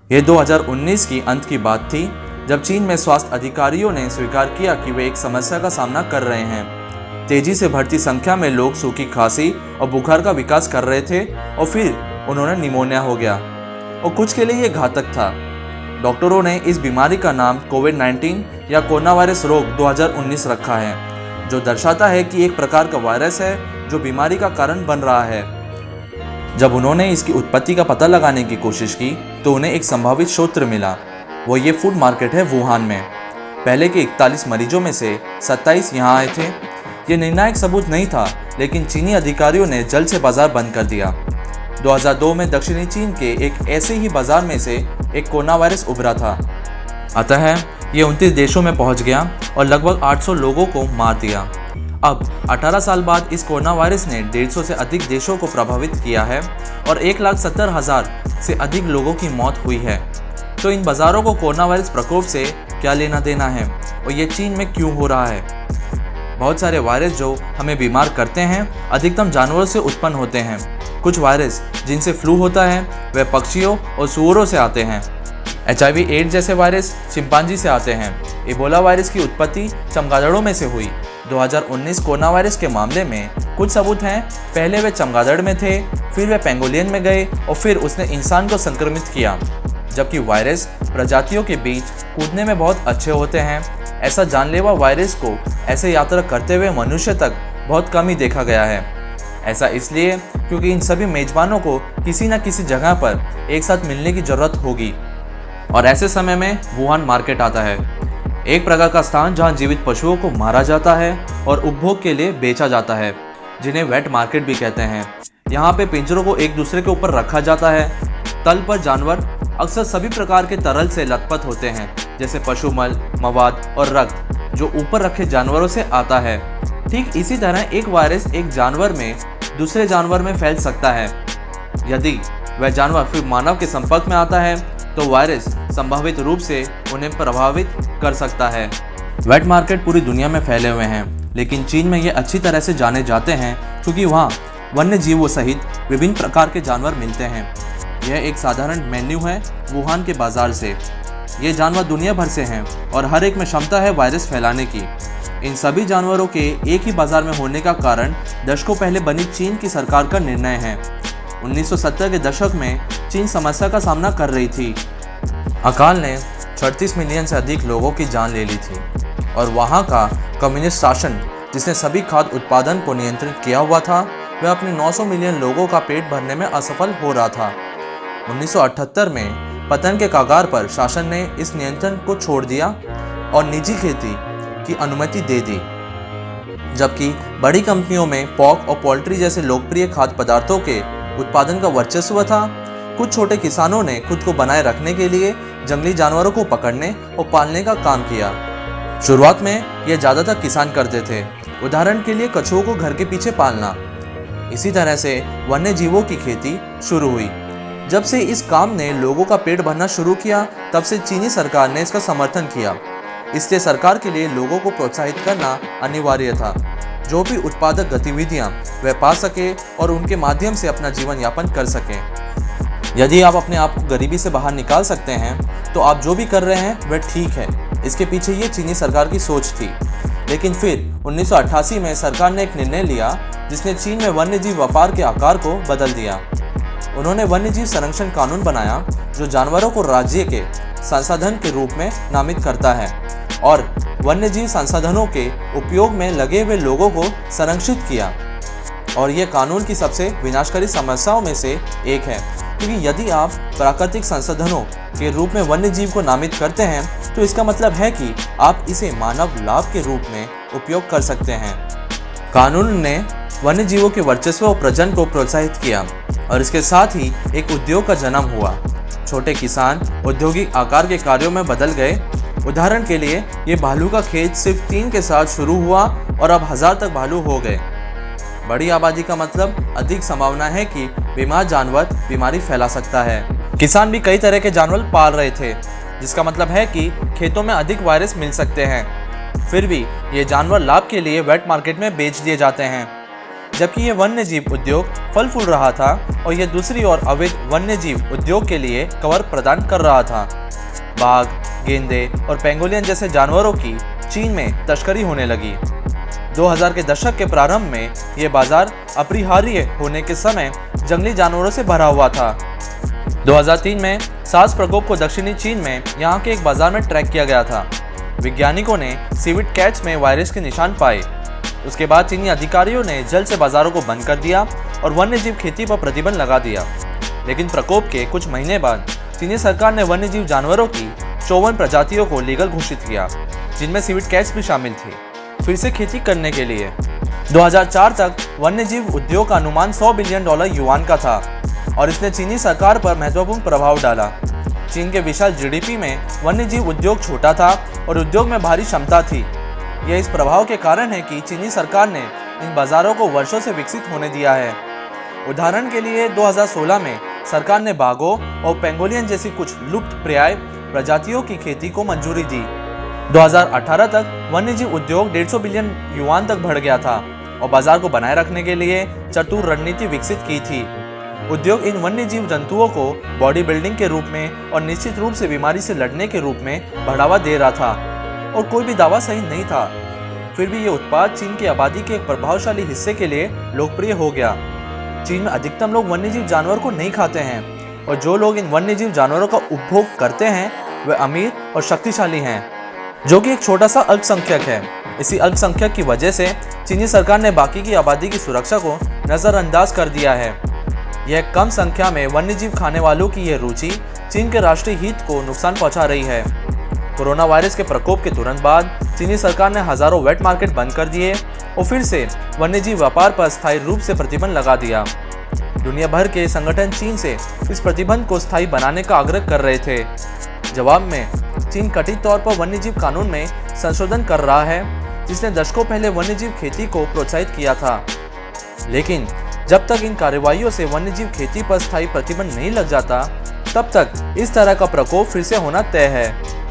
ये 2019 की अंत की बात थी, जब चीन में स्वास्थ्य अधिकारियों ने स्वीकार किया कि वे एक समस्या का सामना कर रहे हैं। तेजी से बढ़ती संख्या में लोग सूखी खांसी और बुखार का विकास कर रहे थे और फिर उन्होंने निमोनिया हो गया और कुछ के लिए ये घातक था। डॉक्टरों ने इस बीमारी का नाम कोविड-19 या कोरोना वायरस रोग 2019 रखा है, जो दर्शाता है कि एक प्रकार का वायरस है जो बीमारी का कारण बन रहा है। जब उन्होंने इसकी उत्पत्ति का पता लगाने की कोशिश की तो उन्हें एक संभावित स्रोत मिला। वो ये फूड मार्केट है वुहान में। पहले के 41 मरीजों में से 27 यहाँ आए थे। ये निर्णायक सबूत नहीं था, लेकिन चीनी अधिकारियों ने जल्द से बाजार बंद कर दिया। 2002 में दक्षिणी चीन के एक ऐसे ही बाजार में से एक कोरोना वायरस उभरा था। अतः ये 29 देशों में पहुंच गया और लगभग 800 लोगों को मार दिया। अब 18 साल बाद इस कोरोना वायरस ने 150 से अधिक देशों को प्रभावित किया है और 1,70,000 से अधिक लोगों की मौत हुई है। तो इन बाजारों को कोरोना वायरस प्रकोप से क्या लेना देना है और ये चीन में क्यों हो रहा है? बहुत सारे वायरस जो हमें बीमार करते हैं अधिकतम जानवरों से उत्पन्न होते हैं। कुछ वायरस जिनसे फ्लू होता है वह पक्षियों और सूअरों से आते हैं। HIV एड्स जैसे वायरस चिंपांजी से आते हैं। इबोला वायरस की उत्पत्ति चमगादड़ों में से हुई। 2019 कोरोना वायरस के मामले में कुछ सबूत हैं। पहले वे चमगादड़ में थे, फिर वे पेंगोलियन में गए और फिर उसने इंसान को संक्रमित किया। जबकि वायरस प्रजातियों के बीच कूदने में बहुत अच्छे होते हैं, ऐसा जानलेवा वायरस को ऐसे यात्रा करते हुए मनुष्य तक बहुत कम ही देखा गया है। ऐसा इसलिए क्योंकि इन सभी मेजबानों को किसी न किसी जगह पर एक साथ मिलने की जरूरत होगी और ऐसे समय में वुहान मार्केट आता है, एक प्रकार का स्थान जहां जीवित पशुओं को मारा जाता है और उपभोग के लिए बेचा जाता है, जिन्हें वेट मार्केट भी कहते हैं। यहाँ पे पिंजरों को एक दूसरे के ऊपर रखा जाता है। तल पर जानवर अक्सर सभी प्रकार के तरल से लथपथ होते हैं, जैसे पशुमल, मवाद और रक्त, जो ऊपर रखे जानवरों से आता है। ठीक इसी तरह एक वायरस एक जानवर में दूसरे जानवर में फैल सकता है। यदि वह जानवर फिर मानव के संपर्क में आता है तो वायरस संभावित रूप से उन्हें प्रभावित कर सकता है। वेट मार्केट पूरी दुनिया में फैले हुए हैं, लेकिन चीन में ये अच्छी तरह से जाने जाते हैं क्योंकि वहाँ वन्य जीवों सहित विभिन्न प्रकार के जानवर मिलते हैं। यह एक साधारण मेन्यू है वुहान के बाजार से। ये जानवर दुनिया भर से हैं और हर एक में क्षमता है वायरस फैलाने की। इन सभी जानवरों के एक ही बाजार में होने का कारण दशकों पहले बनी चीन की सरकार का निर्णय है। 1970 के दशक में चीन समस्या का सामना कर रही थी। अकाल ने 36 मिलियन से अधिक लोगों की जान ले ली थी और वहाँ का कम्युनिस्ट शासन, जिसने सभी खाद्य उत्पादन को नियंत्रित किया हुआ था, वह अपने 900 मिलियन लोगों का पेट भरने में असफल हो रहा था। 1978 में पतन के कगार पर शासन ने इस नियंत्रण को छोड़ दिया और निजी खेती की अनुमति दे दी, जबकि बड़ी कंपनियों में पोर्क और पोल्ट्री जैसे लोकप्रिय खाद्य पदार्थों के उत्पादन का वर्चस्व था। कुछ छोटे किसानों ने खुद को बनाए रखने के लिए जंगली जानवरों को पकड़ने और पालने का काम किया। शुरुआत में यह ज़्यादातर किसान करते थे, उदाहरण के लिए कछुओं को घर के पीछे पालना। इसी तरह से वन्य जीवों की खेती शुरू हुई। जब से इस काम ने लोगों का पेट भरना शुरू किया, तब से चीनी सरकार ने इसका समर्थन किया। इसलिए सरकार के लिए लोगों को प्रोत्साहित करना अनिवार्य था। जो भी उत्पादक गतिविधियां वे पा सके और उनके माध्यम से अपना जीवन यापन कर सकें। यदि आप अपने आप को गरीबी से बाहर निकाल सकते हैं तो आप जो भी कर रहे हैं वह ठीक है। इसके पीछे ये चीनी सरकार की सोच थी। लेकिन फिर 1988 में सरकार ने एक निर्णय लिया जिसने चीन में वन्यजीव व्यापार के आकार को बदल दिया। उन्होंने वन्यजीव संरक्षण कानून बनाया जो जानवरों को राज्य के संसाधन के रूप में नामित करता है और वन्यजीव संसाधनों के उपयोग में लगे हुए लोगों को संरक्षित किया। और यह कानून की सबसे विनाशकारी समस्याओं में से एक है, क्योंकि यदि आप प्राकृतिक संसाधनों के रूप में वन्यजीव को नामित करते हैं तो इसका मतलब है कि आप इसे मानव लाभ के रूप में उपयोग कर सकते हैं। कानून ने वन्यजीवों के वर्चस्व और प्रजनन को प्रोत्साहित किया और इसके साथ ही एक उद्योग का जन्म हुआ। छोटे किसान औद्योगिक आकार के कार्यों में बदल गए। उदाहरण के लिए ये भालू का खेत सिर्फ 3 के साथ शुरू हुआ और अब 1000 तक भालू हो गए। बड़ी आबादी का मतलब अधिक संभावना है कि बीमार जानवर बीमारी फैला सकता है। किसान भी कई तरह के जानवर पाल रहे थे, जिसका मतलब है कि खेतों में अधिक वायरस मिल सकते हैं। फिर भी ये जानवर लाभ के लिए वेट मार्केट में बेच दिए जाते हैं। जबकि ये वन्य जीव उद्योग फल फूल रहा था और ये दूसरी ओर अवैध वन्य जीव उद्योग के लिए कवर प्रदान कर रहा था। बाघ, गेंडे और पेंगोलियन जैसे जानवरों की चीन में तस्करी होने लगी। 2000 के दशक के प्रारंभ में ये बाजार अपरिहार्य होने के समय जंगली जानवरों से भरा हुआ था। 2003 में सार्स प्रकोप को दक्षिणी चीन में यहाँ के एक बाजार में ट्रैक किया गया था। वैज्ञानिकों ने सीविड कैट्स में वायरस के निशान पाए। उसके बाद चीनी अधिकारियों ने जल्द से बाजारों को बंद कर दिया और वन्यजीव खेती पर प्रतिबंध लगा दिया। लेकिन प्रकोप के कुछ महीने बाद चीनी सरकार ने वन्यजीव जानवरों की 54 प्रजातियों को लीगल घोषित किया, जिनमें सीविड कैट्स भी शामिल थी, फिर से खेती करने के लिए। 2004 तक वन्यजीव उद्योग का अनुमान $100 बिलियन युआन का था और इसने चीनी सरकार पर महत्वपूर्ण प्रभाव डाला। चीन के विशाल जीडीपी में वन्यजीव उद्योग छोटा था और उद्योग में भारी क्षमता थी। यह इस प्रभाव के कारण है कि चीनी सरकार ने इन बाजारों को वर्षों से विकसित होने दिया है। उदाहरण के लिए 2016 में सरकार ने बाघों और पेंगोलियन जैसी कुछ लुप्त प्राय प्रजातियों की खेती को मंजूरी दी। 2018 तक वन्यजीव उद्योग 150 बिलियन युआन तक बढ़ गया था और बाजार को बनाए रखने के लिए चतुर रणनीति विकसित की थी। उद्योग इन वन्यजीव जंतुओं को बॉडी बिल्डिंग के रूप में और निश्चित रूप से बीमारी से लड़ने के रूप में बढ़ावा दे रहा था और कोई भी दावा सही नहीं था। फिर भी ये उत्पाद चीन की आबादी के एक प्रभावशाली हिस्से के लिए लोकप्रिय हो गया। चीन में अधिकतम लोग वन्यजीव जानवर को नहीं खाते हैं और जो लोग इन वन्यजीव जानवरों का उपभोग करते हैं वे अमीर और शक्तिशाली हैं, जो कि एक छोटा सा अल्पसंख्यक है। इसी अल्पसंख्यक की वजह से चीनी सरकार ने बाकी की आबादी की सुरक्षा को नज़रअंदाज कर दिया है। यह कम संख्या में वन्यजीव खाने वालों की यह रुचि चीन के राष्ट्रीय हित को नुकसान पहुंचा रही है। कोरोना वायरस के प्रकोप के तुरंत बाद चीनी सरकार ने हजारों वेट मार्केट बंद कर दिए और फिर से वन्यजीव व्यापार पर स्थायी रूप से प्रतिबंध लगा दिया। दुनिया भर के संगठन चीन से इस प्रतिबंध को स्थायी बनाने का आग्रह कर रहे थे। जवाब में चीन कथित तौर पर वन्यजीव कानून में संशोधन कर रहा है, जिसने दशकों पहले वन्यजीव खेती को प्रोत्साहित किया था। लेकिन जब तक इन कार्रवाइयों से वन्यजीव खेती पर स्थायी प्रतिबंध नहीं लग जाता, तब तक इस तरह का प्रकोप फिर से होना तय है।